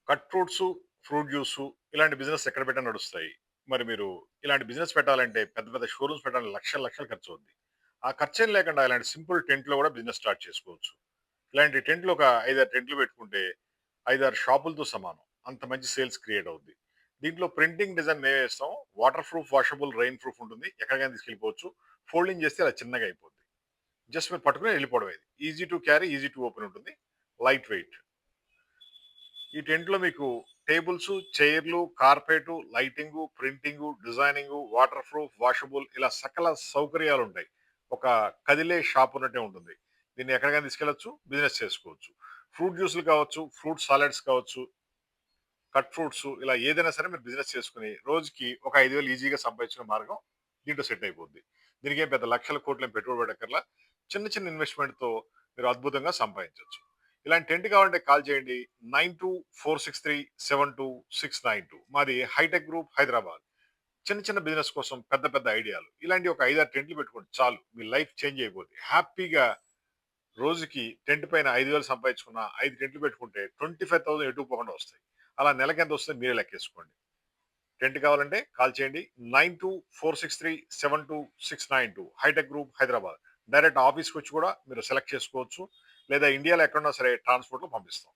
Cut fruits, fruit juice ఇలాంటి business ఎక్కడ పెట్టినా నడుస్తాయి. మరి మీరు ఇలాంటి బిజినెస్ పెట్టాలంటే పెద్ద పెద్ద షోరూమ్స్ పెట్టాలంటే లక్షలు లక్షలు ఖర్చవుద్ది. ఆ ఖర్చేం లేకుండా ఇలాంటి సింపుల్ టెంట్‌లో కూడా బిజినెస్ స్టార్ట్ చేసుకోవచ్చు. ఇలాంటి టెంట్‌లు ఒక 5, 6 టెంట్లు పెట్టుకుంటే 5, 6 షాపులతో సమానం. అంత మంచి సేల్స్ క్రియేట్ అవుద్ది. దీంట్లో ప్రింటింగ్ డిజైన్ మేమే ఇస్తాం. Water proof, washable, rain proof ఉంటుంది. ఎక్కడికైనా తీసుకెళ్ళిపోవచ్చు. ఫోల్డింగ్ చేస్తే అలా చిన్నగా అయిపోద్ది. జస్ట్ మీరు పట్టుకొని వెళ్ళిపోవడమే ఇది. Easy to carry, easy to open ఉంటుంది. Light weight. ఈ టెంట్‌లో మీకు టేబుల్సు, చైర్లు, carpet, lighting, printing, designing, waterproof, washable ఇలా సకల సౌకర్యాలుంటాయి. ఒక కదిలే షాప్ ఉన్నట్టే ఉంటుంది. దీన్ని ఎక్కడికైనా తీసుకెళ్ళొచ్చు. బిజినెస్ చేసుకోవచ్చు. ఫ్రూట్ జ్యూస్‌లు కావచ్చు, ఫ్రూట్ సాలడ్స్ కావచ్చు, కట్ ఫ్రూట్స్ ఇలా ఏదైనా సరే మీరు బిజినెస్ చేసుకొని రోజుకి ఒక 5,000 ఈజీగా సంపాదించుకునే మార్గం దీంట్లో సెట్ అయిపోద్ది. దీనికేం పెద్ద లక్షల కోట్ల పెట్టుబడి పెట్టక్కర్లా. చిన్న చిన్న ఇన్వెస్ట్‌మెంట్‌తో మీరు అద్భుతంగా సంపాదించొచ్చు. ఇలాంటి టెంట్ కావాలంటే కాల్ చేయండి. 9246372692 మాది హైటెక్ గ్రూప్ హైదరాబాద్. చిన్న చిన్న బిజినెస్ కోసం పెద్ద పెద్ద ఐడియాలు. ఇలాంటి ఒక 5, 6 టెంట్లు పెట్టుకోండి చాలు. మీ లైఫ్ చేంజ్ అయిపోద్ది. హ్యాపీగా రోజుకి టెంట్ పైన 5,000 సంపాదించుకున్న 5 టెంట్లు పెట్టుకుంటే 25,000 ఎటు పోకుండా వస్తాయి. అలా నెలకి ఎంత వస్తుందో మీరే లెక్కేసుకోండి. టెంట్ కావాలంటే కాల్ చేయండి. 9246372692 హైటెక్ గ్రూప్ హైదరాబాద్. డైరెక్ట్ ఆఫీస్‌కొచ్చి కూడా మీరు సెలెక్ట్ చేసుకోవచ్చు. లేదా ఇండియాలో ఎక్కడున్నా సరే ట్రాన్స్‌పోర్ట్‌లో పంపిస్తాం.